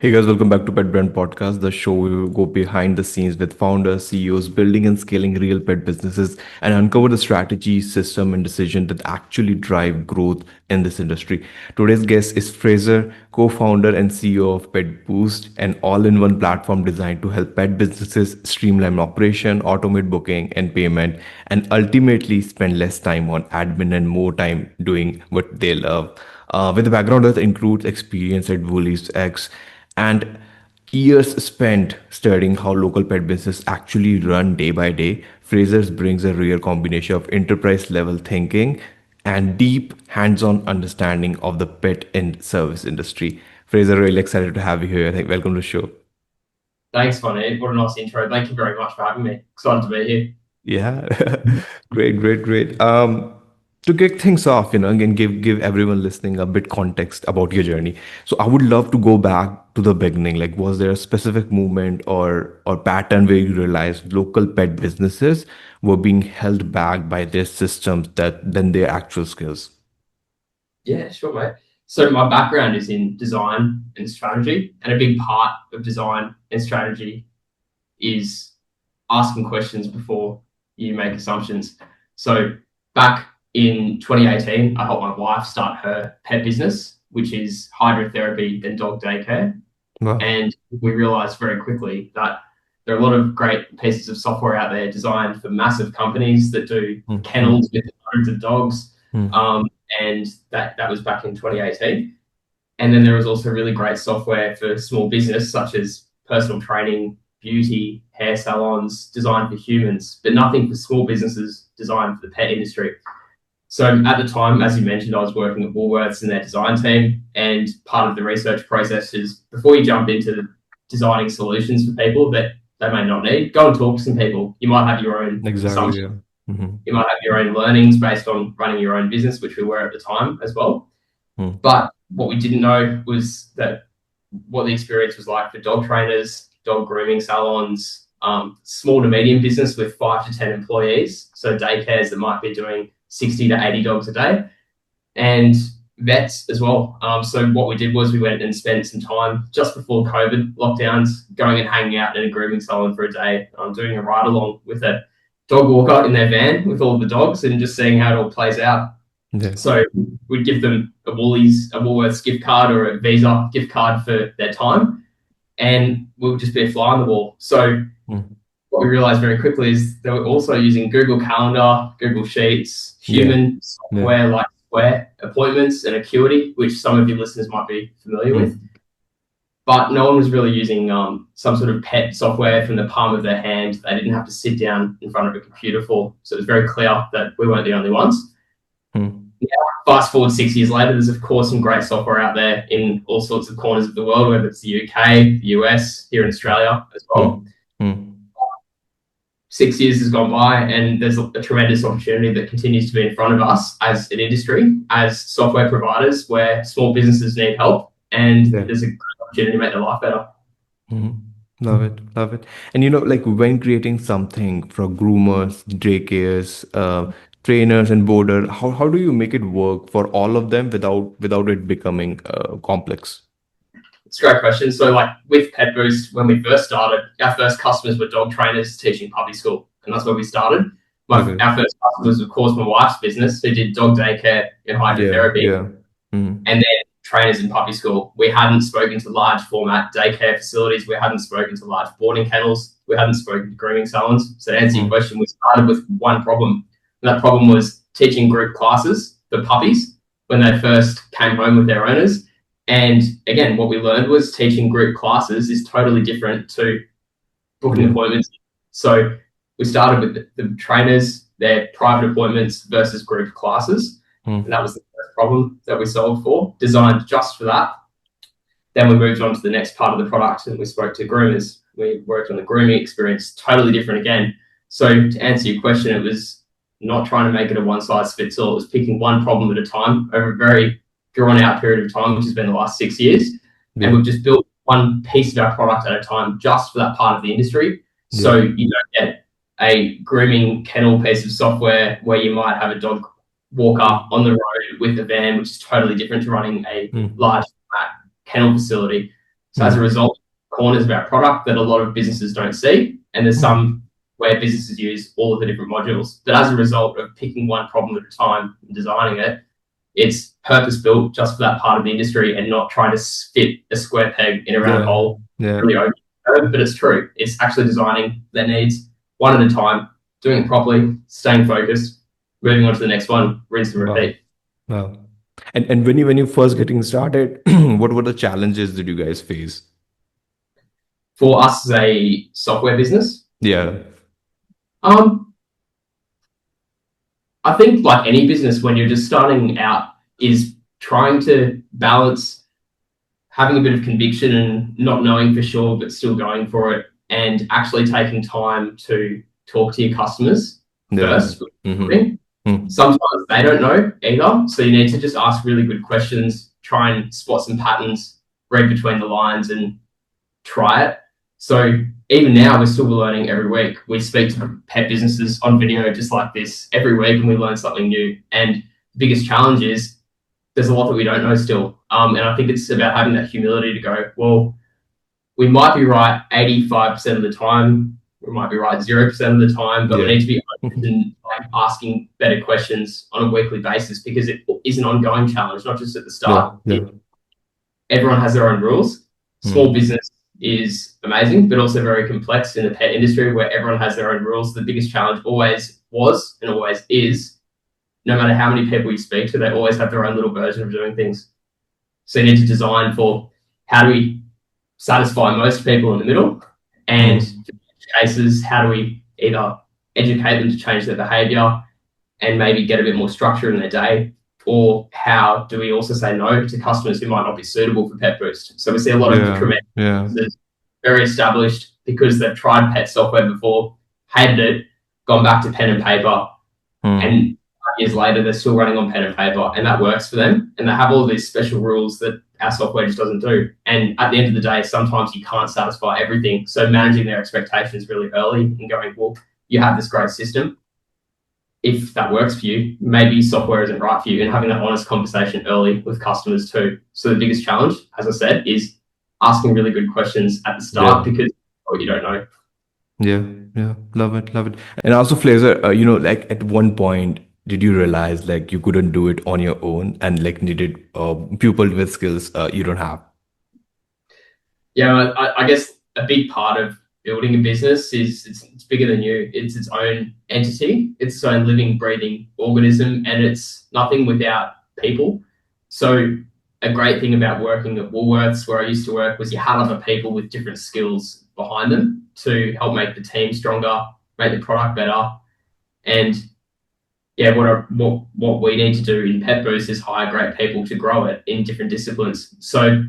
Hey guys, welcome back to Pet Brand Podcast, the show where we go behind the scenes with founders, CEOs, building and scaling real pet businesses and uncover the strategy, system, and decision that actually drive growth in this industry. Today's guest is Frazer, co-founder and CEO of Petboost, an all-in-one platform designed to help pet businesses streamline operation, automate booking and payment, and ultimately spend less time on admin and more time doing what they love. With a background that includes experience at Woolies X and years spent studying how local pet business actually run day by day, Fraser's brings a rare combination of enterprise level thinking and deep hands-on understanding of the pet and service industry. Fraser, really excited to have you here. I think welcome to the show. Thanks, Bonnie. What a nice intro. Thank you very much for having me. Excited to be here. Yeah, great, great, great. To kick things off, again, give everyone listening a bit context about your journey. So I would love to go back to the beginning. Like, was there a specific movement or pattern where you realized local pet businesses were being held back by their systems that than their actual skills? Yeah, sure, mate. So my background is in design and strategy, and a big part of design and strategy is asking questions before you make assumptions. So back in 2018, I helped my wife start her pet business, which is hydrotherapy and dog daycare. Wow. And we realized very quickly that there are a lot of great pieces of software out there designed for massive companies that do Mm-hmm. kennels with hundreds of dogs. Um, and that was back in 2018. And then there was also really great software for small business, such as personal training, beauty, hair salons designed for humans, but nothing for small businesses designed for the pet industry. So at the time, as you mentioned, I was working at Woolworths in their design team, and part of the research process is before you jump into designing solutions for people that they may not need, go and talk to some people. You might have your own Exactly. assumptions. Yeah. Mm-hmm. You might have your own learnings based on running your own business, which we were at the time as well. But what we didn't know was that what the experience was like for dog trainers, dog grooming salons, small to medium business with 5 to 10 employees. So daycares that might be doing 60 to 80 dogs a day, and vets as well. So what we did was we went and spent some time just before COVID lockdowns, going and hanging out in a grooming salon for a day, doing a ride along with a dog walker in their van with all of the dogs and just seeing how it all plays out. Yeah. So we'd give them a Woolworths gift card or a Visa gift card for their time, and we would just be a fly on the wall. So Mm. what we realized very quickly is they were also using Google Calendar, Google Sheets, Yeah. human Yeah. software like Square, appointments, and Acuity, which some of your listeners might be familiar with. Mm. But no one was really using some sort of pet software from the palm of their hand. They didn't have to sit down in front of a computer for. So it was very clear that we weren't the only ones. Mm. Fast forward 6 years later, there's of course some great software out there in all sorts of corners of the world, whether it's the UK, the US, here in Australia as well. Mm. Mm. 6 years has gone by, and there's a tremendous opportunity that continues to be in front of us as an industry, as software providers, where small businesses need help, and Yeah. there's a great opportunity to make their life better. Mhm. Love it, love it. And like when creating something for groomers, daycares, trainers, and boarder, how do you make it work for all of them without it becoming complex? It's a great question. So, like with Pet Boost, when we first started, our first customers were dog trainers teaching puppy school, and that's where we started. Okay. Our first customers, of course, my wife's business, who did dog daycare and Yeah, hydrotherapy, yeah. Mm. and then trainers in puppy school. We hadn't spoken to large format daycare facilities. We hadn't spoken to large boarding kennels. We hadn't spoken to grooming salons. So to answer your Mm. question, we started with one problem. And that problem was teaching group classes for puppies when they first came home with their owners. And again, what we learned was teaching group classes is totally different to booking Yeah. appointments. So we started with the trainers, their private appointments versus group classes. And Mm. that was the first problem that we solved for, designed just for that. Then we moved on to the next part of the product and we spoke to groomers. We worked on the grooming experience, totally different again. So to answer your question, it was not trying to make it a one size fits all. It was picking one problem at a time over a very drawn out period of time, which has been the last 6 years. And Yeah. we've just built one piece of our product at a time just for that part of the industry. Yeah. So you don't get a grooming kennel piece of software where you might have a dog walker Mm. on the road with a van, which is totally different to running a Mm. large kennel facility. So as a result, corners of our product that a lot of businesses don't see, and there's some where businesses use all of the different modules. But as a result of picking one problem at a time and designing it, it's purpose built just for that part of the industry and not trying to fit a square peg in a round hole. Really over. But it's true. It's actually designing their needs one at a time, doing it properly, staying focused, moving on to the next one, rinse and repeat. Wow. And when you first getting started, what were the challenges that you guys face? For us as a software business? Yeah. I think like any business, when you're just starting out, is trying to balance having a bit of conviction and not knowing for sure, but still going for it, and actually taking time to talk to your customers first. Sometimes they don't know either. So you need to just ask really good questions, try and spot some patterns, read between the lines and try it. So even now, we're still learning every week. We speak to pet businesses on video just like this every week, and we learn something new. And the biggest challenge is there's a lot that we don't know still. And I think it's about having that humility to go, well, we might be right 85% of the time. We might be right 0% of the time, but we need to be open and asking better questions on a weekly basis, because it is an ongoing challenge, not just at the start. Everyone has their own rules. Small business is amazing, but also very complex in the pet industry where everyone has their own rules. The biggest challenge always was and always is, no matter how many people you speak to, they always have their own little version of doing things. So you need to design for how do we satisfy most people in the middle, and in cases, how do we either educate them to change their behavior and maybe get a bit more structure in their day, or how do we also say no to customers who might not be suitable for Petboost? So we see a lot of tremendous, very established, because they've tried pet software before, hated it, gone back to pen and paper, and 5 years later they're still running on pen and paper, and that works for them. And they have all these special rules that our software just doesn't do. And at the end of the day, sometimes you can't satisfy everything. So managing their expectations really early and going, well, you have this great system. If that works for you, maybe software isn't right for you, and having that honest conversation early with customers too. So the biggest challenge, as I said, is asking really good questions at the start, because you don't know. Yeah. Love it. And also, Frazer, like at one point, did you realize like you couldn't do it on your own and like needed people with skills you don't have? Yeah, I guess a big part of building a business is it's bigger than you. It's its own entity. It's its own living, breathing organism, and it's nothing without people. So a great thing about working at Woolworths, where I used to work, was you had other people with different skills behind them to help make the team stronger, make the product better. And yeah, what we need to do in Petboost is hire great people to grow it in different disciplines. So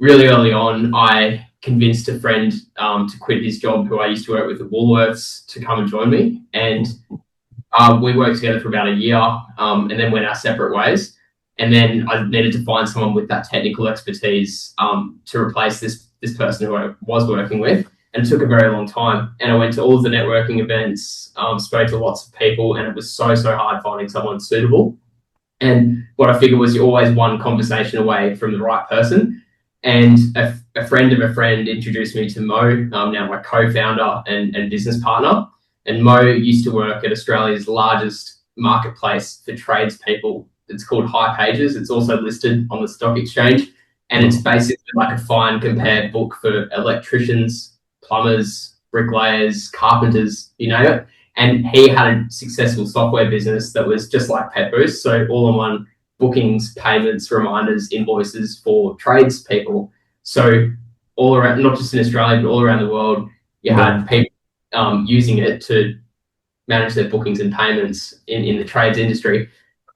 really early on, I convinced a friend to quit his job, who I used to work with at Woolworths, to come and join me. And we worked together for about a year, and then went our separate ways. And then I needed to find someone with that technical expertise to replace this person who I was working with. And it took a very long time. And I went to all of the networking events, spoke to lots of people, and it was so hard finding someone suitable. And what I figured was you're always one conversation away from the right person. And a friend of a friend introduced me to Mo, now my co-founder and business partner. And Mo used to work at Australia's largest marketplace for tradespeople. It's called High Pages. It's also listed on the stock exchange. And it's basically like a find compare book for electricians, plumbers, bricklayers, carpenters, you name it. And he had a successful software business that was just like Petboost. So all-in-one bookings, payments, reminders, invoices for tradespeople. So all around, not just in Australia, but all around the world, you had people using it to manage their bookings and payments in the trades industry.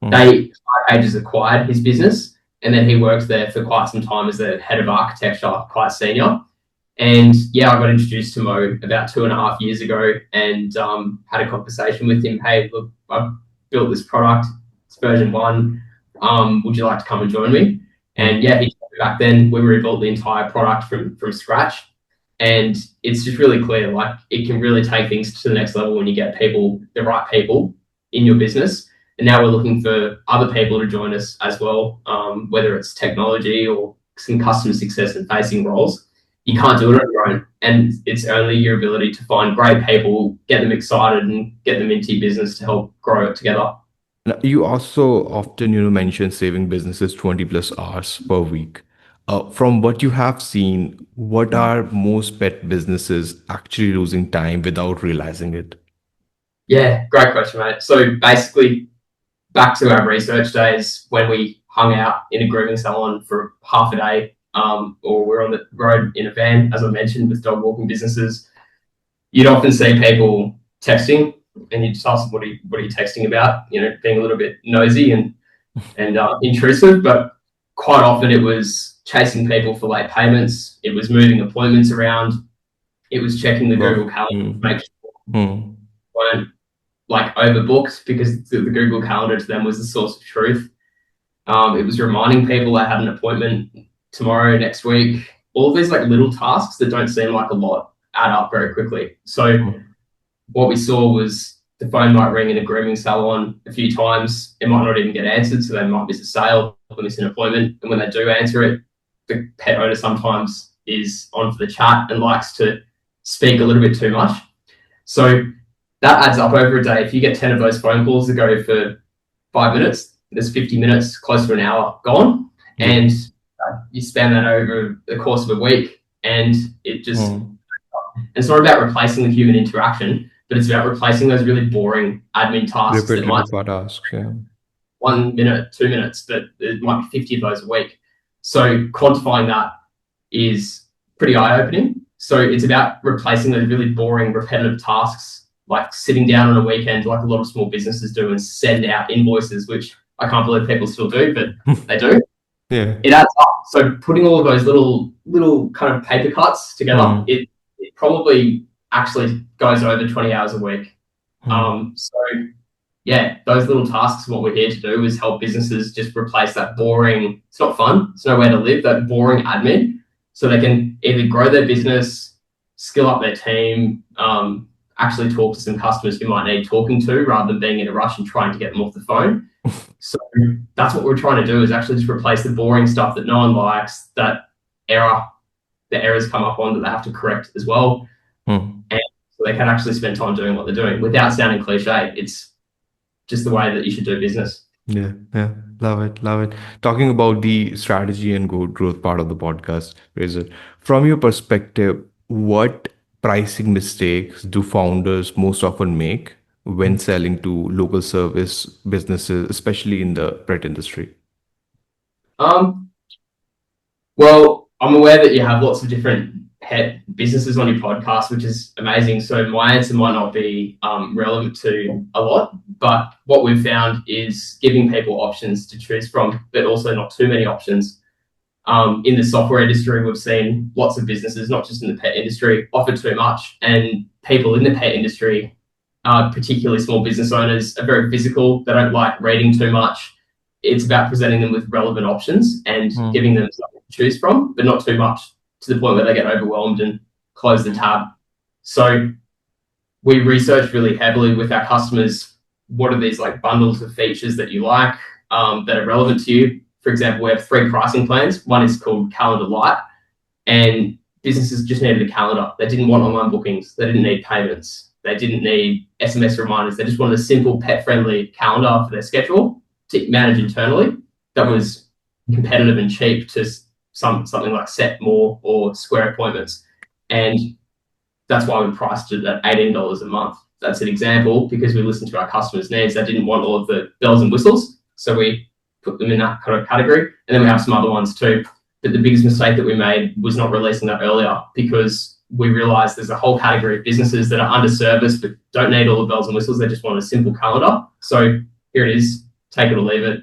High Pages acquired his business, and then he worked there for quite some time as the head of architecture, quite senior. And yeah, I got introduced to Mo about 2.5 years ago, and had a conversation with him. Hey, look, I've built this product. It's version 1. Would you like to come and join me? And yeah, back then we rebuilt the entire product from scratch. And it's just really clear, like it can really take things to the next level when you get people, the right people in your business. And now we're looking for other people to join us as well, whether it's technology or some customer success and facing roles, you can't do it on your own. And it's only your ability to find great people, get them excited, and get them into your business to help grow it together. Now, you also often, mention saving businesses 20 plus hours per week. From what you have seen, what are most pet businesses actually losing time without realizing it? Yeah, great question, mate. So basically, back to our research days when we hung out in a grooming salon for half a day, or we're on the road in a van, as I mentioned, with dog walking businesses, you'd often see people texting, and you'd just ask them, what are you texting about? Being a little bit nosy and intrusive, but quite often it was chasing people for late payments. It was moving appointments around. It was checking the Google Calendar to make sure they weren't like overbooked, because the Google Calendar to them was the source of truth. It was reminding people they had an appointment tomorrow, next week. All of these like little tasks that don't seem like a lot add up very quickly. So what we saw was the phone might ring in a grooming salon a few times. It might not even get answered, so they might miss a sale or miss an appointment. And when they do answer it, the pet owner sometimes is on for the chat and likes to speak a little bit too much. So that adds up over a day. If you get 10 of those phone calls that go for 5 minutes, there's 50 minutes, close to an hour gone. And you span that over the course of a week, and it just, it's not about replacing the human interaction, but it's about replacing those really boring admin tasks that might take 1 minute, 2 minutes, but it might be 50 of those a week. So quantifying that is pretty eye-opening. So it's about replacing those really boring, repetitive tasks, like sitting down on a weekend, like a lot of small businesses do, and send out invoices, which I can't believe people still do, but they do. Yeah. It adds up. So putting all of those little kind of paper cuts together, it probably actually goes over 20 hours a week. So yeah, those little tasks, what we're here to do is help businesses just replace that boring, it's not fun, it's nowhere to live, that boring admin, so they can either grow their business, skill up their team, actually talk to some customers who might need talking to, rather than being in a rush and trying to get them off the phone. So that's what we're trying to do, is actually just replace the boring stuff that no one likes, the errors come up on that they have to correct as well. And so they can actually spend time doing what they're doing without sounding cliche. It's just the way that you should do business. Yeah. Love it. Talking about the strategy and growth part of the podcast, Frazer, from your perspective, what pricing mistakes do founders most often make when selling to local service businesses, especially in the pet industry? Well, I'm aware that you have lots of different pet businesses on your podcast, which is amazing. So my answer might not be relevant to a lot, but what we've found is giving people options to choose from, but also not too many options. In the software industry, we've seen lots of businesses, not just in the pet industry, offer too much, and people in the pet industry, particularly small business owners, are very physical. They don't like reading too much. It's about presenting them with relevant options and giving them something to choose from, but not too much to the point where they get overwhelmed and close the tab. So we research really heavily with our customers, what are these like bundles of features that you like, that are relevant to you. For example, we have 3 pricing plans. One is called Calendar Lite, and businesses just needed a calendar. They didn't want online bookings. They didn't need payments. They didn't need SMS reminders. They just wanted a simple pet-friendly calendar for their schedule to manage internally that was competitive and cheap to something like Set More or Square Appointments. And that's why we priced it at $18 a month. That's an example, because we listened to our customers' needs. They didn't want all of the bells and whistles, so we put them in that kind of category. And then we have some other ones too. But the biggest mistake that we made was not releasing that earlier, because we realized there's a whole category of businesses that are under-serviced but don't need all the bells and whistles. They just want a simple calendar. So here it is. Take it or leave it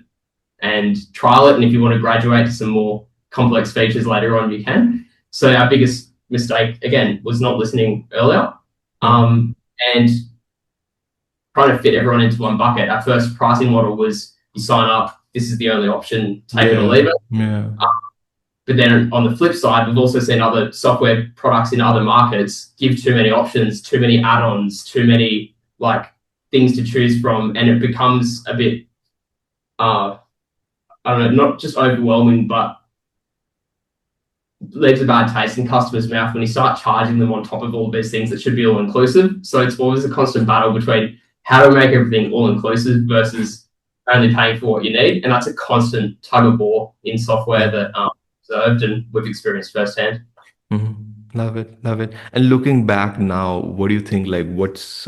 and trial it. And if you want to graduate to some more complex features later on, you can. So our biggest mistake, again, was not listening earlier, and trying to fit everyone into one bucket. Our first pricing model was you sign up, this is the only option, take it or leave it. But then on the flip side, we've also seen other software products in other markets give too many options, too many add-ons, too many like things to choose from, and it becomes a bit I don't know, not just overwhelming, but leaves a bad taste in customers' mouth when you start charging them on top of all these things that should be all inclusive. So it's always a constant battle between how to make everything all inclusive versus only paying for what you need, and that's a constant tug of war in software that observed and we've experienced firsthand. Love it, love it. And looking back now, what do you think? Like, what's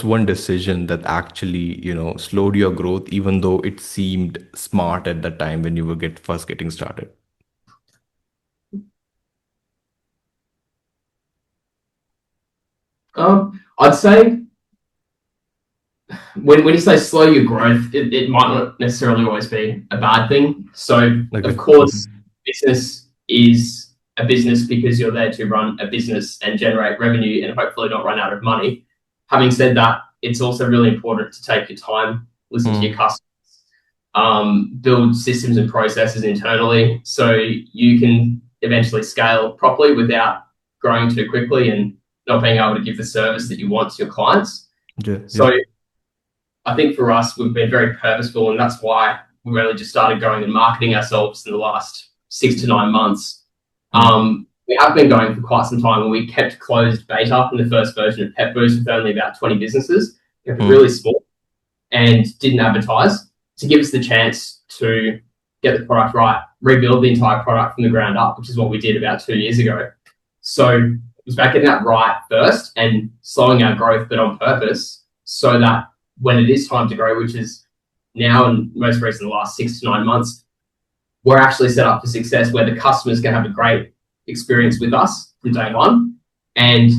one decision that actually, slowed your growth, even though it seemed smart at the time when you were first getting started? I'd say when you say slow your growth, it might not necessarily always be a bad thing. So, of Okay. course, business is a business because you're there to run a business and generate revenue and hopefully not run out of money. Having said that, it's also really important to take your time, listen to your customers, build systems and processes internally so you can eventually scale properly without growing too quickly and not being able to give the service that you want to your clients. Yeah, So yeah. I think for us, we've been very purposeful, and that's why we really just started going and marketing ourselves in the last 6 to 9 months. We have been going for quite some time, and we kept closed beta in the first version of Petboost with only about 20 businesses, kept it really small, and didn't advertise to give us the chance to get the product right, rebuild the entire product from the ground up, which is what we did about 2 years ago. So it was about getting that right first and slowing our growth, but on purpose, so that when it is time to grow, which is now and most recently the last 6 to 9 months, we're actually set up for success where the customers can have a great experience with us from day one. And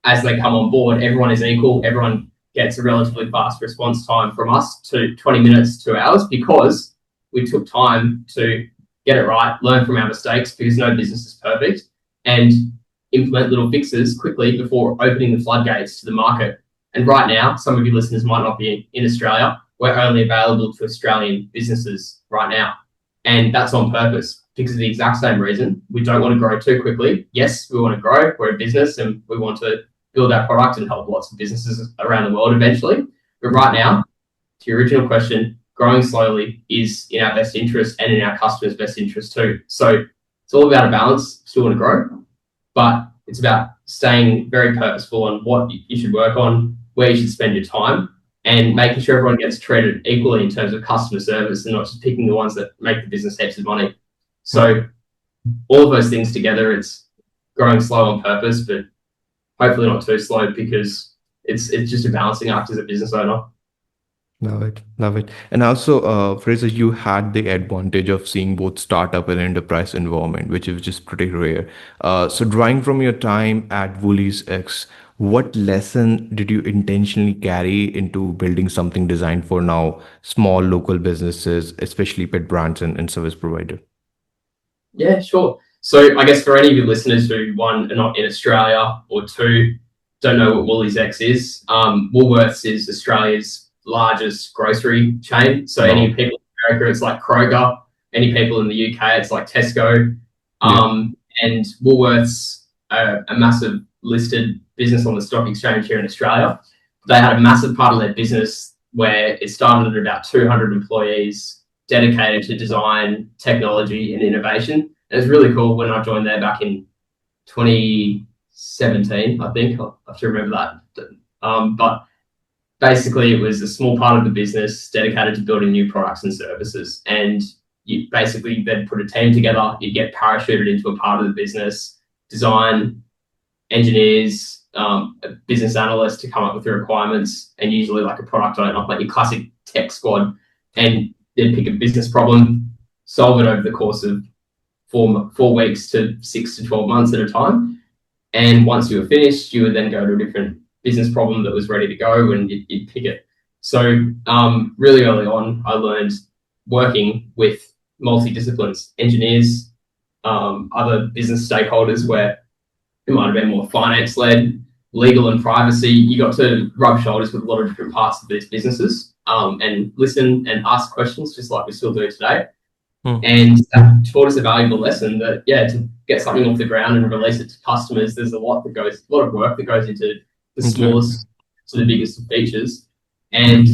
as they come on board, everyone is equal. Everyone gets a relatively fast response time from us to 20 minutes, 2 hours, because we took time to get it right, learn from our mistakes, because no business is perfect, and implement little fixes quickly before opening the floodgates to the market. And right now, some of your listeners might not be in Australia. We're only available to Australian businesses right now. And that's on purpose because of the exact same reason. We don't want to grow too quickly. Yes, we want to grow. We're a business and we want to build our product and help lots of businesses around the world eventually. But right now, to your original question, growing slowly is in our best interest and in our customers' best interest too. So it's all about a balance. Still want to grow, but it's about staying very purposeful on what you should work on, where you should spend your time, and making sure everyone gets treated equally in terms of customer service and not just picking the ones that make the business heaps of money. So all of those things together, it's growing slow on purpose, but hopefully not too slow, because it's just a balancing act as a business owner. Love it, love it. And also, Fraser, you had the advantage of seeing both startup and enterprise environment, which is just pretty rare. So, drawing from your time at Woolies X, what lesson did you intentionally carry into building something designed for now small local businesses, especially pet brands and service provider? Yeah, sure. So I guess for any of your listeners who, one, are not in Australia, or two, don't know what Woolies X is, Woolworths is Australia's largest grocery chain. So any Wow. people in America, it's like Kroger. Any people in the UK, it's like Tesco. Yeah. And Woolworths are a massive listed business on the stock exchange here in Australia. They had a massive part of their business where it started at about 200 employees dedicated to design, technology, and innovation. And it's really cool. When I joined there back in 2017, I think, I have to remember that. But basically, it was a small part of the business dedicated to building new products and services. And you basically then put a team together, you get parachuted into a part of the business, design, engineers, a business analyst to come up with the requirements, and usually like a product owner, like your classic tech squad, and then pick a business problem, solve it over the course of 4 weeks to 6 to 12 months at a time. And once you were finished, you would then go to a different business problem that was ready to go, and you'd pick it. So really early on, I learned working with multidisciplines, engineers, other business stakeholders, where it might have been more finance led, legal and privacy. You got to rub shoulders with a lot of different parts of these businesses, and listen and ask questions, just like we still do today. And that taught us a valuable lesson that, yeah, to get something off the ground and release it to customers, there's a lot of work that goes into the Exactly. smallest to the biggest of features. And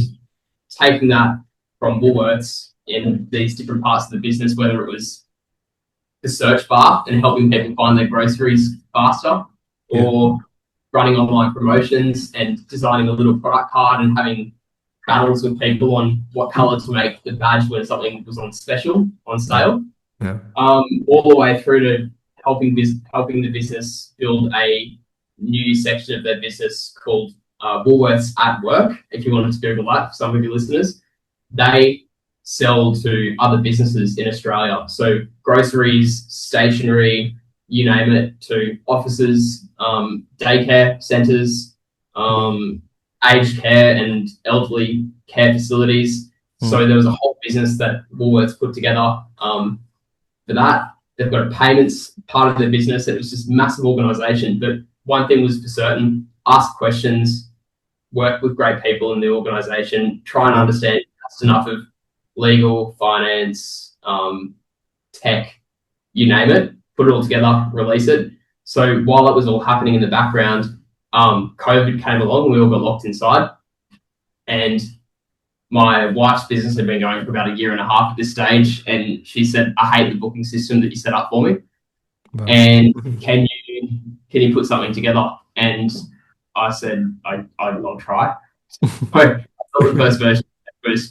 taking that from Woolworths in these different parts of the business, whether it was the search bar and helping people find their groceries faster, or running online promotions and designing a little product card and having battles with people on what color to make the badge when something was on special, on sale. All the way through to helping the business build a new section of their business called Woolworths at Work. If you wanted to Google that, for some of your listeners, they sell to other businesses in Australia. So groceries, stationery, you name it, to offices, daycare centres, aged care and elderly care facilities. So there was a whole business that Woolworths put together for that. They've got a payments part of their business. It was just a massive organisation. But one thing was for certain: ask questions, work with great people in the organisation, try and understand just enough of legal, finance, tech, you name it, put it all together, release it. So while that was all happening in the background, COVID came along, we all got locked inside. And my wife's business had been going for about 1.5 years at this stage. And she said, I hate the booking system that you set up for me. Wow. And can you put something together? And I said, I'll try. So I built the first version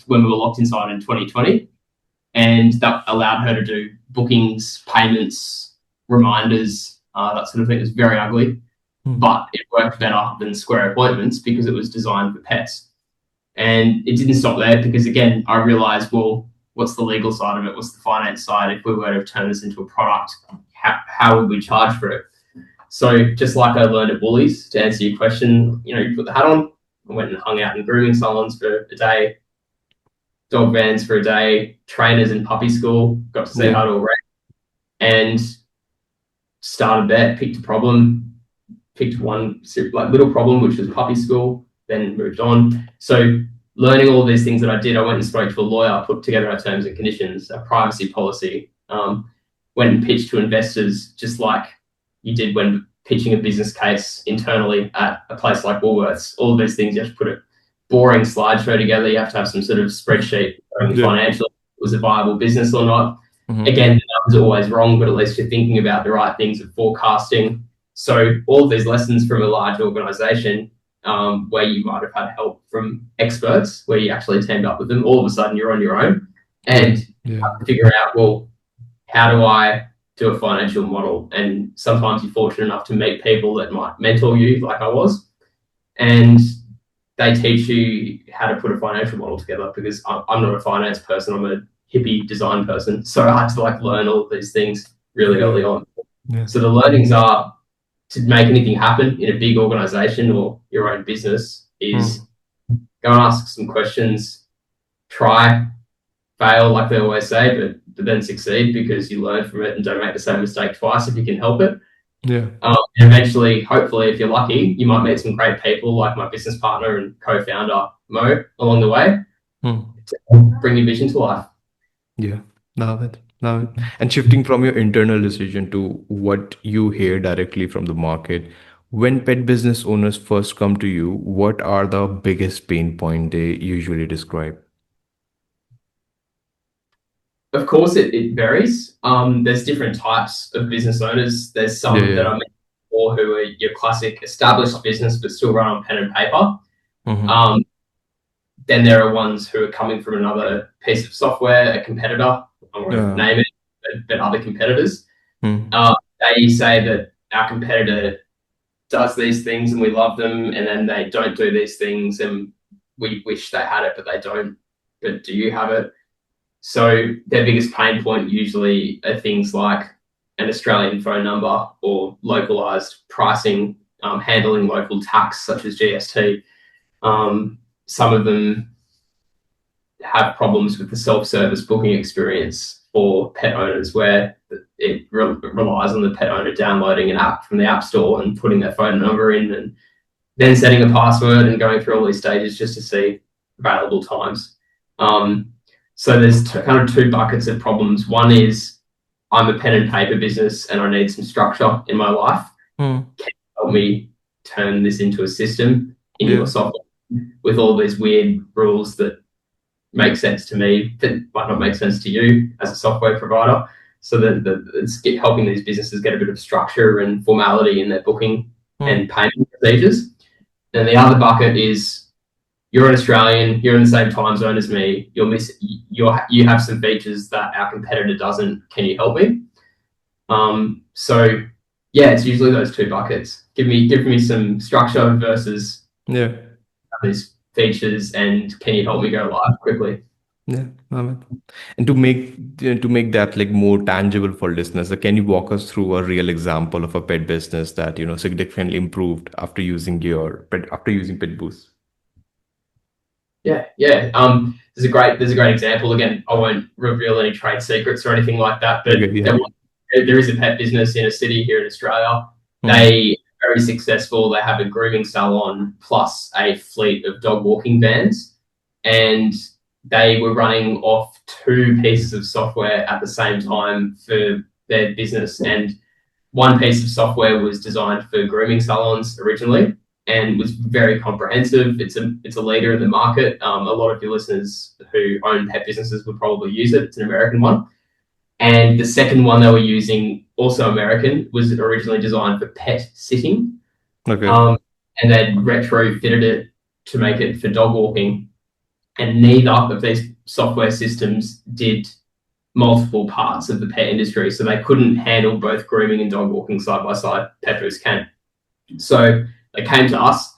when we were locked inside in 2020. And that allowed her to do bookings, payments, reminders, that sort of thing. It was very ugly, but it worked better than Square appointments because it was designed for pets. And it didn't stop there because, again, I realised, well, what's the legal side of it? What's the finance side? If we were to turn this into a product, how would we charge for it? So just like I learned at Woolies, to answer your question, you put the hat on. I went and hung out in grooming salons for a day, dog vans for a day, trainers in puppy school, got to see how to operate, and started there, picked one little problem, which was puppy school, then moved on. So learning all these things that I did, I went and spoke to a lawyer, put together our terms and conditions, a privacy policy, went and pitched to investors just like you did when pitching a business case internally at a place like Woolworths. All of these things, you have to put a boring slideshow together. You have to have some sort of spreadsheet financial, was a viable business or not. Again, the numbers are always wrong, but at least you're thinking about the right things of forecasting. So all of these lessons from a large organisation, where you might have had help from experts, where you actually teamed up with them, all of a sudden you're on your own and have to figure out, well, how do I do a financial model? And sometimes you're fortunate enough to meet people that might mentor you, like I was, and they teach you how to put a financial model together, because I'm not a finance person, I'm a hippie design person. So I had to learn all of these things really early on. So the learnings are, to make anything happen in a big organization or your own business, is go and ask some questions, try, fail, like they always say, but then succeed, because you learn from it, and don't make the same mistake twice if you can help it. Eventually, hopefully, if you're lucky, you might meet some great people like my business partner and co-founder Mo along the way to bring your vision to life. Love it. And shifting from your internal decision to what you hear directly from the market, when pet business owners first come to you, what are the biggest pain point they usually describe? Of course, it varies. There's different types of business owners. There's some that I met before who are your classic established business but still run on pen and paper. Then there are ones who are coming from another piece of software, a competitor, I won't name it, but other competitors. They say that our competitor does these things and we love them, and then they don't do these things and we wish they had it, but they don't. But do you have it? So their biggest pain point usually are things like an Australian phone number or localized pricing, handling local tax such as GST. Some of them have problems with the self-service booking experience for pet owners, where it relies on the pet owner downloading an app from the App Store and putting their phone number in, and then setting a password and going through all these stages just to see available times. So there's kind of two buckets of problems. One is, I'm a pen and paper business and I need some structure in my life. Can you help me turn this into a system in your software with all these weird rules that make sense to me that might not make sense to you as a software provider? so that it's helping these businesses get a bit of structure and formality in their booking and payment procedures. And the other bucket is, you're an Australian, you're in the same time zone as me, you have some features that our competitor doesn't. Can you help me? So yeah, it's usually those two buckets. Give me some structure versus these features, and can you help me go live quickly? Yeah, and to make that like more tangible for listeners, can you walk us through a real example of a pet business that significantly improved after using Petboost? Yeah. There's a great example. Again, I won't reveal any trade secrets or anything like that, but Okay, yeah. there is a pet business in a city here in Australia. They are very successful. They have a grooming salon plus a fleet of dog walking vans, and they were running off two pieces of software at the same time for their business. And one piece of software was designed for grooming salons originally and was very comprehensive. It's a leader in the market. A lot of your listeners who own pet businesses would probably use it. It's an American one. And the second one they were using, also American, was originally designed for pet sitting. Okay. And they'd retrofitted it to make it for dog walking. And neither of these software systems did multiple parts of the pet industry. So they couldn't handle both grooming and dog walking side by side. Petboost can. So they came to us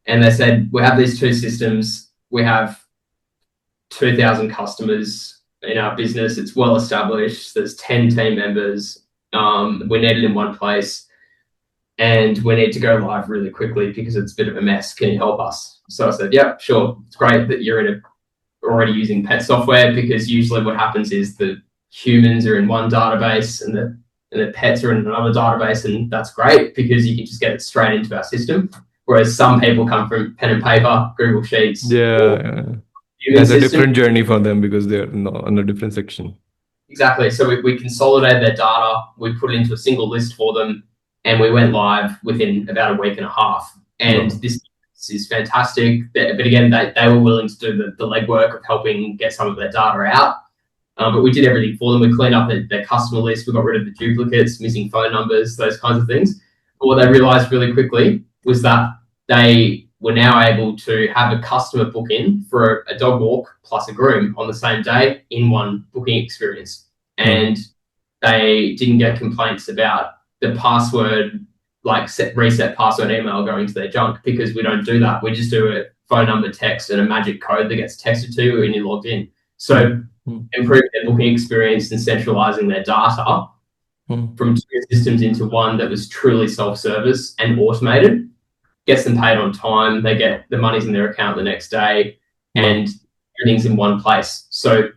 and they said, we have these two systems. We have 2,000 customers in our business. It's well established. There's 10 team members. We need it in one place. And we need to go live really quickly because it's a bit of a mess. Can you help us? So I said, yeah, sure. It's great that you're already using pet software, because usually what happens is the humans are in one database and the pets are in another database, and that's great because you can just get it straight into our system. Whereas some people come from pen and paper, Google Sheets. Yeah. It's a different journey for them because they're on a different section. Exactly. So we consolidated their data, we put it into a single list for them, and we went live within about a week and a half. And this is fantastic. But again, they were willing to do the legwork of helping get some of their data out. But we did everything for them. We cleaned up their customer list. We got rid of the duplicates, missing phone numbers, those kinds of things. But what they realized really quickly was that they were now able to have a customer book in for a dog walk plus a groom on the same day in one booking experience. And they didn't get complaints about the password, like reset password email going to their junk, because we don't do that. We just do a phone number, text, and a magic code that gets texted to you when you're logged in. So improving their booking experience and centralizing their data from two systems into one that was truly self-service and automated gets them paid on time. They get the money's in their account the next day, and everything's in one place. So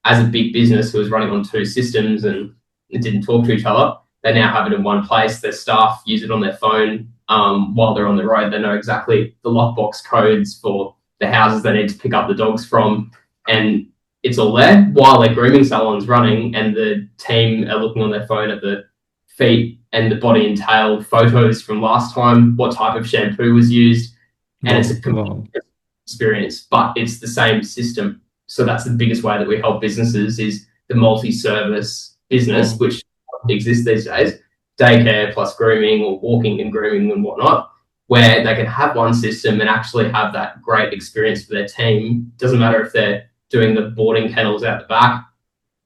as a big business who was running on two systems and it didn't talk to each other, they now have it in one place. Their staff use it on their phone while they're on the road. They know exactly the lockbox codes for the houses they need to pick up the dogs from, and it's all there while their grooming salon's running, and the team are looking on their phone at the feet and the body and tail photos from last time, what type of shampoo was used, and it's a complete experience, but it's the same system. So that's the biggest way that we help businesses, is the multi-service business, which exists these days, daycare plus grooming or walking and grooming and whatnot, where they can have one system and actually have that great experience for their team. Doesn't matter if they're doing the boarding kennels out the back,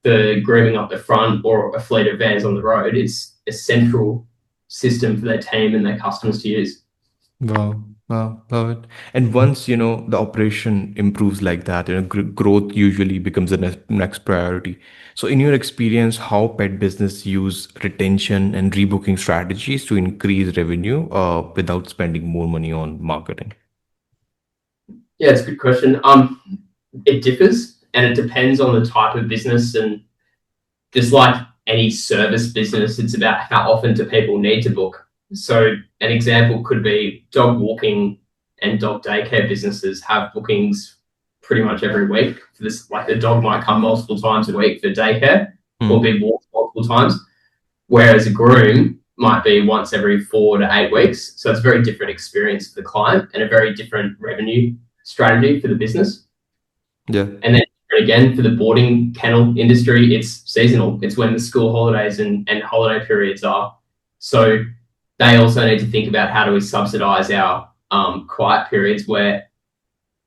the grooming up the front, or a fleet of vans on the road. It's a central system for their team and their customers to use. Wow, love it. And once the operation improves like that, growth usually becomes the next priority. So, in your experience, how pet business use retention and rebooking strategies to increase revenue without spending more money on marketing? Yeah, it's a good question. It differs, and it depends on the type of business, and just like any service business, it's about how often do people need to book. So an example could be dog walking and dog daycare businesses have bookings pretty much every week for this. Like the dog might come multiple times a week for daycare or be walked multiple times, whereas a groom might be once every 4 to 8 weeks. So it's a very different experience for the client and a very different revenue strategy for the business. Yeah. And then And again, for the boarding kennel industry, it's seasonal. It's when the school holidays and holiday periods are. So they also need to think about how do we subsidise our quiet periods, where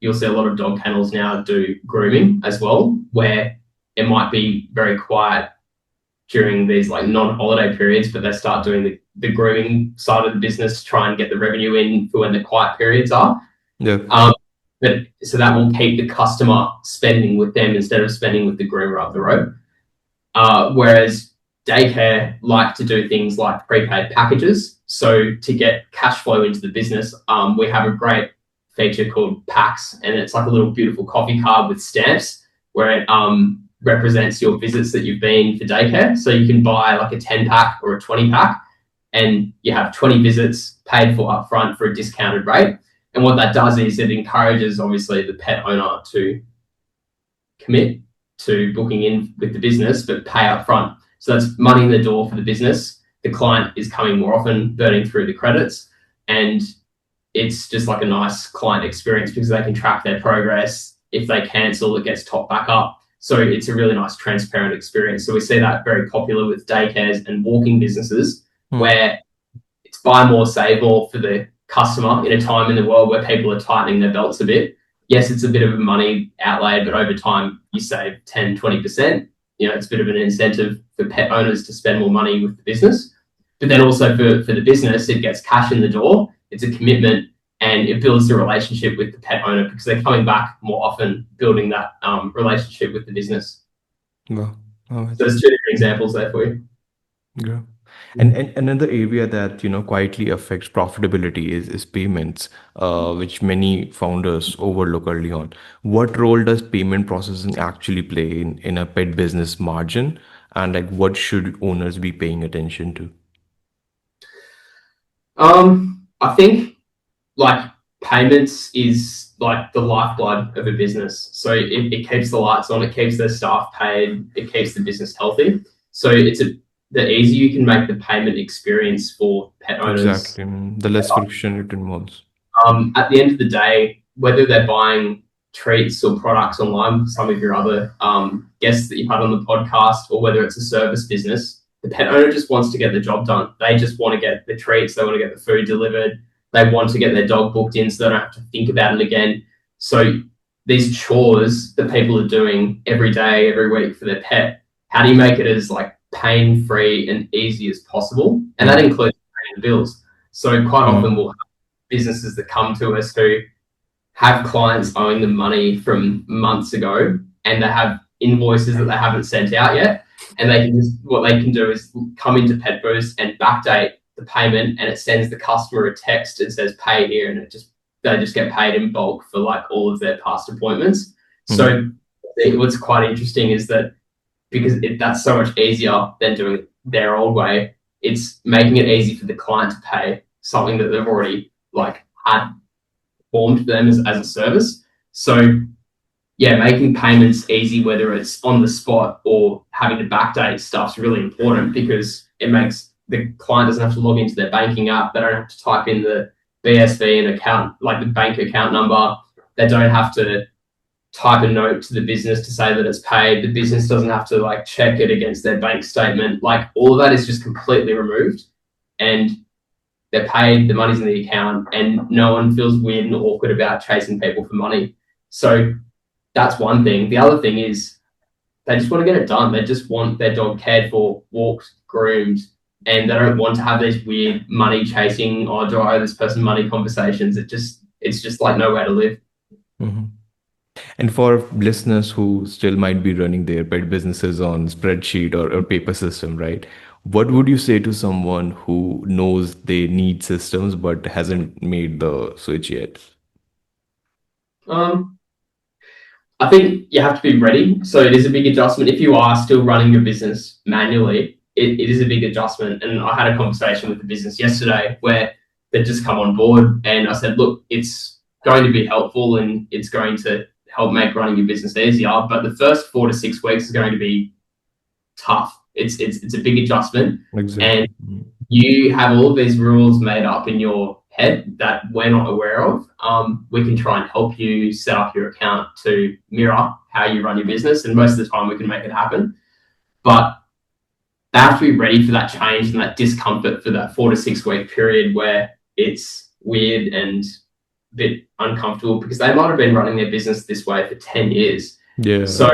you'll see a lot of dog kennels now do grooming as well, where it might be very quiet during these like non-holiday periods, but they start doing the grooming side of the business to try and get the revenue in for when the quiet periods are. Yeah. But so that will keep the customer spending with them instead of spending with the groomer up the road. Whereas daycare like to do things like prepaid packages. So to get cash flow into the business, we have a great feature called Packs, and it's like a little beautiful coffee card with stamps where it represents your visits that you've been for daycare. So you can buy like a 10 pack or a 20 pack, and you have 20 visits paid for upfront for a discounted rate. And what that does is it encourages, obviously, the pet owner to commit to booking in with the business, but pay up front. So that's money in the door for the business. The client is coming more often, burning through the credits, and it's just like a nice client experience because they can track their progress. If they cancel, it gets topped back up. So it's a really nice, transparent experience. So we see that very popular with daycares and walking businesses, where it's buy more, save more for the customer in a time in the world where people are tightening their belts a bit. Yes, it's a bit of a money outlay, but over time you save 10, 20%. It's a bit of an incentive for pet owners to spend more money with the business. But then also for the business, it gets cash in the door. It's a commitment, and it builds the relationship with the pet owner because they're coming back more often, building that relationship with the business. Wow. Oh, So there's two different examples there for you. yeah. And another area that quietly affects profitability is payments, which many founders overlook early on. What role does payment processing actually play in a pet business margin, and like what should owners be paying attention to? I think like payments is like the lifeblood of a business. So it keeps the lights on, it keeps their staff paid, it keeps the business healthy. So the easier you can make the payment experience for pet owners. Exactly. The less friction it involves. At the end of the day, whether they're buying treats or products online, some of your other guests that you've had on the podcast, or whether it's a service business, the pet owner just wants to get the job done. They just want to get the treats, they want to get the food delivered, they want to get their dog booked in so they don't have to think about it again. So these chores that people are doing every day, every week for their pet, how do you make it as like pain-free and easy as possible? And that includes paying the bills. So quite often we'll have businesses that come to us who have clients owing them money from months ago, and they have invoices that they haven't sent out yet. And what they can do is come into Petboost and backdate the payment, and it sends the customer a text and says pay here, and they just get paid in bulk for like all of their past appointments. So what's quite interesting is that because that's so much easier than doing it their old way, it's making it easy for the client to pay something that they've already like had formed for them as a service. So yeah, making payments easy, whether it's on the spot or having to backdate stuff, is really important because it makes the client doesn't have to log into their banking app. They don't have to type in the BSV and account, like the bank account number. They don't have to type a note to the business to say that it's paid. The business doesn't have to like check it against their bank statement. Like all of that is just completely removed, and they're paid, the money's in the account, and no one feels weird and awkward about chasing people for money. So that's one thing. The other thing is they just want to get it done. They just want their dog cared for, walked, groomed, and they don't want to have these weird money chasing or do I owe this person money conversations. It's just like nowhere to live. And for listeners who still might be running their pet businesses on spreadsheet or paper system, right? What would you say to someone who knows they need systems but hasn't made the switch yet? I think you have to be ready. So it is a big adjustment. If you are still running your business manually, it is a big adjustment. And I had a conversation with the business yesterday where they'd just come on board, and I said, look, it's going to be helpful and it's going to help make running your business easier. But the first 4 to 6 weeks is going to be tough. It's a big adjustment. Exactly. And you have all of these rules made up in your pet that we're not aware of, we can try and help you set up your account to mirror how you run your business. And most of the time we can make it happen. But they have to be ready for that change and that discomfort for that 4 to 6 week period where it's weird and a bit uncomfortable, because they might have been running their business this way for 10 years. Yeah. So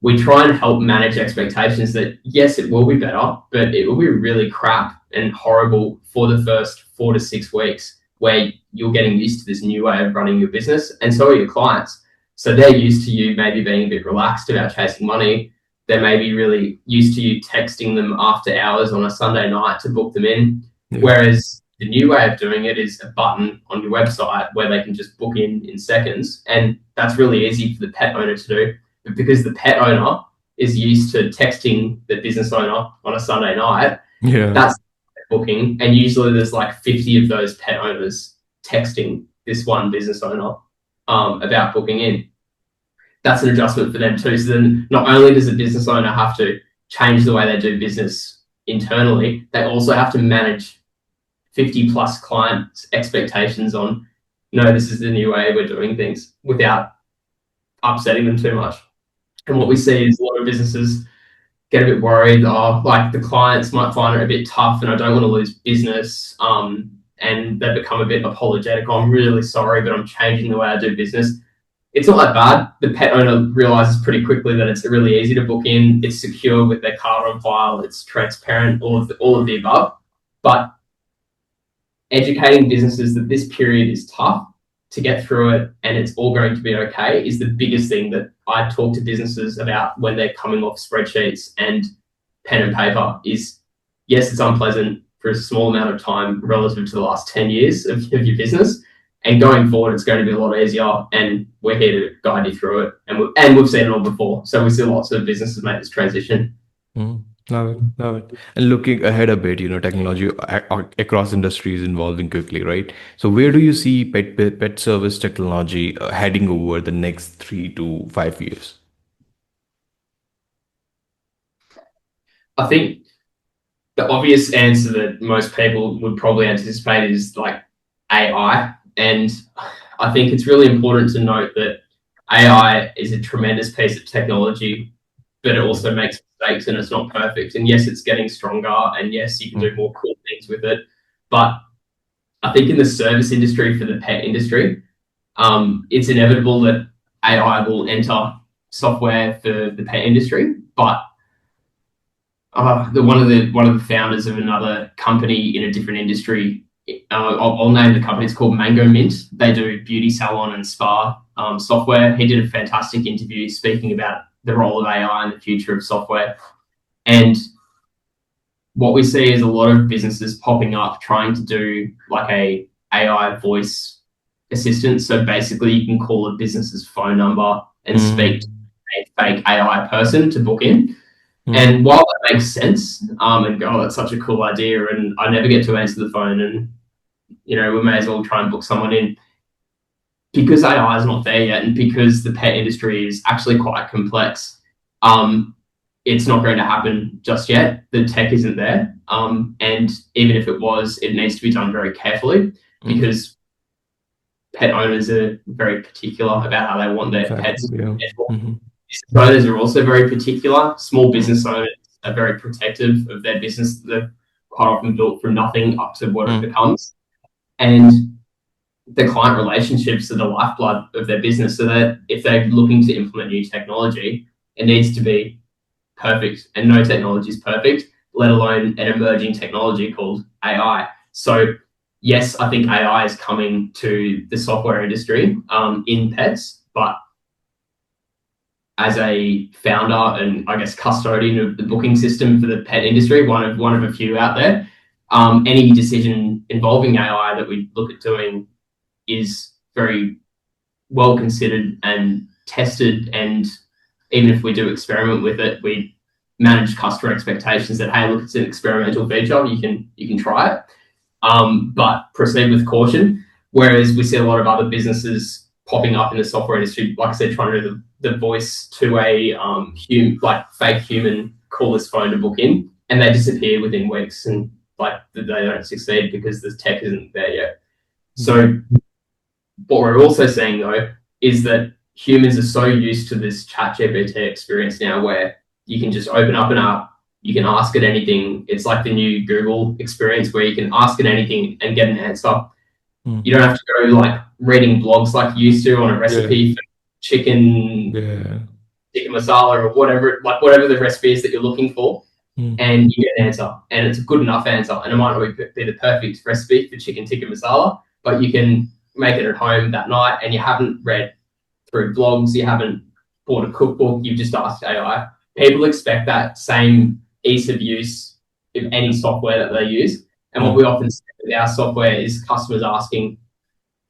we try and help manage expectations that, yes, it will be better, but it will be really crap and horrible for the first 4 to 6 weeks where you're getting used to this new way of running your business, and so are your clients. So they're used to you maybe being a bit relaxed about chasing money. They may be really used to you texting them after hours on a Sunday night to book them in. Yeah. Whereas the new way of doing it is a button on your website where they can just book in seconds. And that's really easy for the pet owner to do. But because the pet owner is used to texting the business owner on a Sunday night, that's booking. And usually there's like 50 of those pet owners texting this one business owner about booking in. That's an adjustment for them too. So then not only does the business owner have to change the way they do business internally, they also have to manage 50 plus clients' expectations on, no, this is the new way we're doing things, without upsetting them too much. And what we see is a lot of businesses get a bit worried, like the clients might find it a bit tough and I don't want to lose business. And they become a bit apologetic. I'm really sorry, but I'm changing the way I do business. It's not that bad. The pet owner realizes pretty quickly that it's really easy to book in. It's secure with their card on file. It's transparent, all of the above. But educating businesses that this period is tough to get through it and it's all going to be okay is the biggest thing that I talk to businesses about when they're coming off spreadsheets and pen and paper. Is, yes, it's unpleasant for a small amount of time relative to the last 10 years of your business. And going forward, it's going to be a lot easier, and we're here to guide you through it. And we've seen it all before. So we see lots of businesses make this transition. Love it. And looking ahead a bit, technology across industries evolving quickly, right? So where do you see pet service technology heading over the next 3 to 5 years? I think the obvious answer that most people would probably anticipate is like AI. And I think it's really important to note that AI is a tremendous piece of technology, but it also makes mistakes and it's not perfect. And yes, it's getting stronger, and yes, you can do more cool things with it. But I think in the service industry, for the pet industry, it's inevitable that AI will enter software for the pet industry. But one of the founders of another company in a different industry, I'll name the company. It's called Mango Mint. They do beauty salon and spa software. He did a fantastic interview speaking about the role of AI and the future of software. And what we see is a lot of businesses popping up trying to do like a AI voice assistant. So basically you can call a business's phone number and speak to a fake AI person to book in. And while that makes sense, and go, oh, that's such a cool idea, and I never get to answer the phone, and we may as well try and book someone in, because AI is not there yet, and because the pet industry is actually quite complex, it's not going to happen just yet. The tech isn't there, and even if it was, it needs to be done very carefully, because pet owners are very particular about how they want their pets. Business owners are also very particular. Small business owners are very protective of their business. They're quite often built from nothing up to what it becomes. And the client relationships are the lifeblood of their business, so that if they're looking to implement new technology, it needs to be perfect. And no technology is perfect, let alone an emerging technology called AI. So yes, I think AI is coming to the software industry in pets, but as a founder and I guess custodian of the booking system for the pet industry, one of a few out there, any decision involving AI that we look at doing is very well considered and tested. And even if we do experiment with it, we manage customer expectations that, hey, look, it's an experimental feature, you can try it, but proceed with caution. Whereas we see a lot of other businesses popping up in the software industry, like I said, trying to do the voice to a fake human, call this phone to book in, and they disappear within weeks, and like they don't succeed because the tech isn't there yet. So what we're also seeing though is that humans are so used to this chat GPT experience now where you can just open up an app, you can ask it anything. It's like the new Google experience where you can ask it anything and get an answer. You don't have to go like reading blogs like you used to on a Yeah. recipe for chicken Yeah. chicken masala or whatever, like whatever the recipe is that you're looking for, and you get an answer, and it's a good enough answer, and it might not be the perfect recipe for chicken tikka masala, but you can make it at home that night, and you haven't read through blogs, you haven't bought a cookbook, you've just asked AI. People expect that same ease of use of any software that they use, and what we often see with our software is customers asking,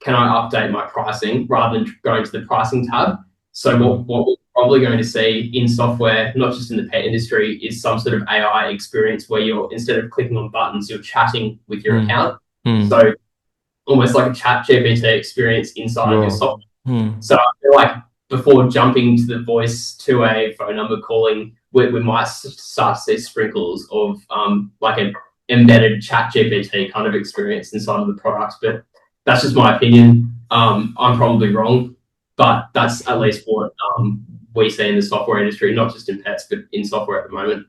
can I update my pricing rather than going to the pricing tab? So what we're probably going to see in software, not just in the pet industry, is some sort of AI experience where you're, instead of clicking on buttons, you're chatting with your account. So almost like a chat GPT experience inside of your Wow. software. So I feel like before jumping to the voice to a phone number calling, we might start to see sprinkles of like an embedded chat GPT kind of experience inside of the product. But that's just my opinion. I'm probably wrong, but that's at least what we see in the software industry, not just in pets, but in software at the moment.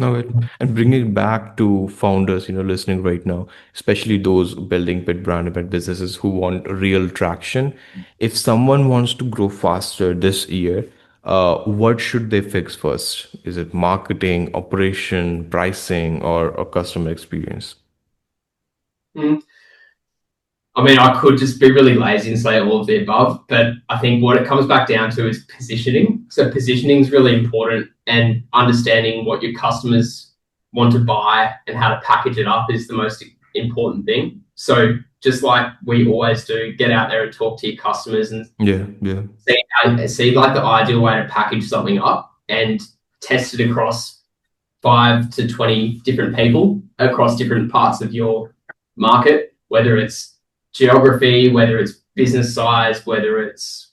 No, and bringing it back to founders, listening right now, especially those building pet brand and pet businesses who want real traction. If someone wants to grow faster this year, what should they fix first? Is it marketing, operation, pricing, or customer experience? Mm. I mean, I could just be really lazy and say all of the above, but I think what it comes back down to is positioning. So positioning is really important, and understanding what your customers want to buy and how to package it up is the most important thing. So just like we always do, get out there and talk to your customers and Yeah, yeah. see like the ideal way to package something up and test it across 5 to 20 different people across different parts of your market, whether it's geography, whether it's business size, whether it's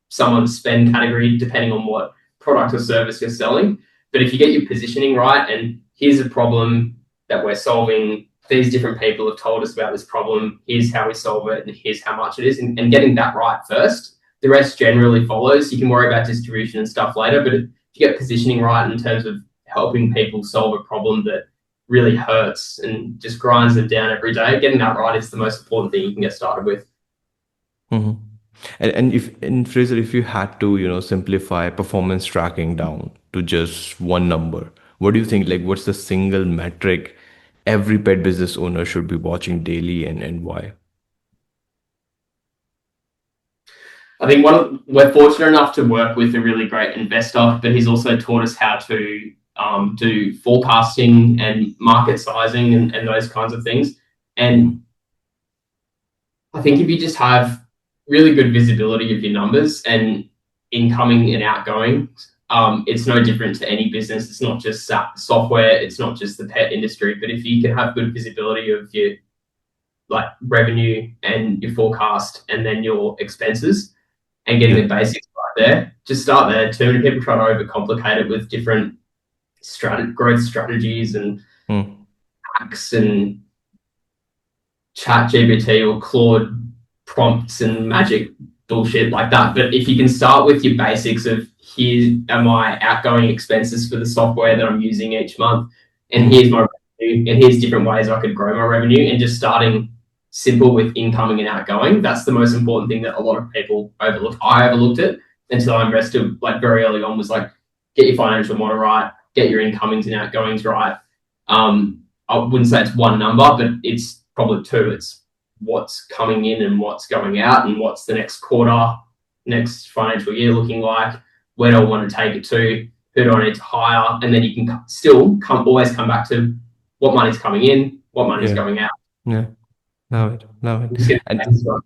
someone's spend category, depending on what product or service you're selling. But if you get your positioning right, and here's a problem that we're solving, these different people have told us about this problem, here's how we solve it, and here's how much it is, and getting that right first, the rest generally follows. You can worry about distribution and stuff later, but if you get positioning right in terms of helping people solve a problem that really hurts and just grinds them down every day, getting that right is the most important thing you can get started with. Mhm. And if in Fraser, if you had to, simplify performance tracking down to just one number, what do you think? Like, what's the single metric every pet business owner should be watching daily, and why? I think we're fortunate enough to work with a really great investor, but he's also taught us how to do forecasting and market sizing and those kinds of things. And I think if you just have really good visibility of your numbers and incoming and outgoing, it's no different to any business. It's not just software. It's not just the pet industry. But if you can have good visibility of your like revenue and your forecast and then your expenses, and getting Yeah. the basics right there. Just start there. Too many people try to overcomplicate it with different growth strategies and Mm. hacks and chat GPT or Claude prompts and magic bullshit like that. But if you can start with your basics of here are my outgoing expenses for the software that I'm using each month, and here's my revenue, and here's different ways I could grow my revenue, and just starting simple with incoming and outgoing. That's the most important thing that a lot of people overlook. I overlooked it until I invested like very early on, was like, get your financial model right, get your incomings and outgoings right. I wouldn't say it's one number, but it's probably two. It's what's coming in and what's going out, and what's the next quarter, next financial year looking like. Where do I want to take it to? Who do I need to hire? And then you can still always come back to what money's coming in, what money's Yeah. going out. Yeah. Love it. Love it. Just get the And basics right.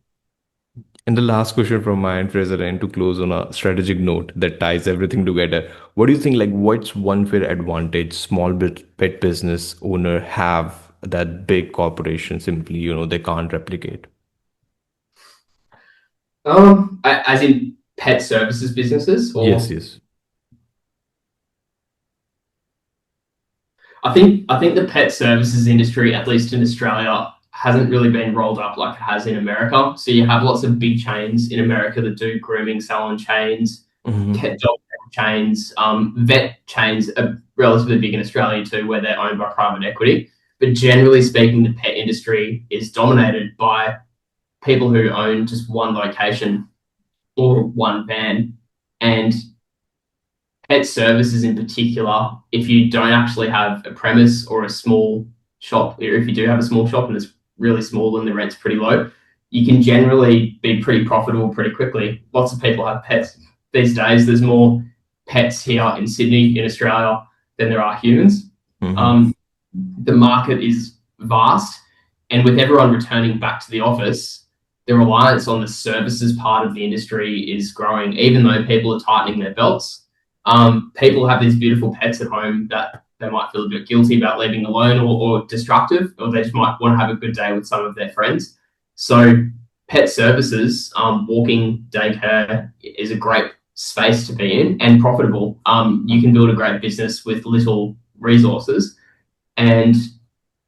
and the last question from my end, Fraser, and to close on a strategic note that ties everything together, what do you think? Like, what's one fair advantage small pet business owner have that big corporation simply, they can't replicate? As in pet services businesses, Yes, or yes. I think the pet services industry, at least in Australia, hasn't really been rolled up like it has in America. So you have lots of big chains in America that do grooming salon chains, Mm-hmm. cat dog chains, vet chains are relatively big in Australia too, where they're owned by private equity. But generally speaking, the pet industry is dominated by people who own just one location or one van. And pet services in particular, if you don't actually have a premise or a small shop, or if you do have a small shop and it's really small and the rent's pretty low, you can generally be pretty profitable pretty quickly. Lots of people have pets these days. There's more pets here in Sydney, in Australia, than there are humans. Mm-hmm. Um, the market is vast, and with everyone returning back to the office, the reliance on the services part of the industry is growing, even though people are tightening their belts. People have these beautiful pets at home that they might feel a bit guilty about leaving alone or destructive, or they just might want to have a good day with some of their friends. So, pet services, walking daycare is a great space to be in and profitable. You can build a great business with little resources. And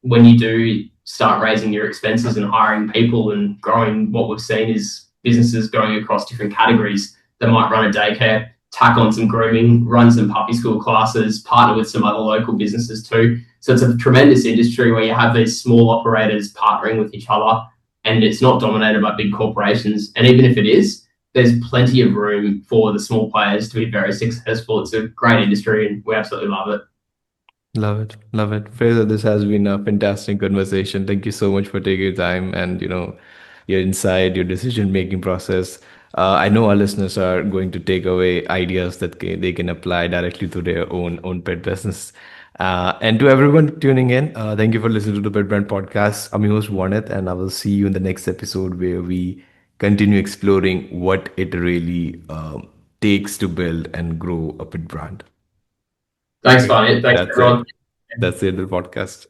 when you do start raising your expenses and hiring people and growing, what we've seen is businesses going across different categories. They might run a daycare, tack on some grooming, run some puppy school classes, partner with some other local businesses too. So it's a tremendous industry where you have these small operators partnering with each other, and it's not dominated by big corporations. And even if it is, there's plenty of room for the small players to be very successful. It's a great industry and we absolutely love it. Love it. Love it. Fraser, this has been a fantastic conversation. Thank you so much for taking your time and, your insight, your decision-making process. I know our listeners are going to take away ideas that they can apply directly to their own pet business. And to everyone tuning in, thank you for listening to the Pet Brand Podcast. I'm your host, Warneth, and I will see you in the next episode where we continue exploring what it really takes to build and grow a pet brand. Thanks, Okay. Barney. Thanks, That's everyone. it. That's the end of the podcast.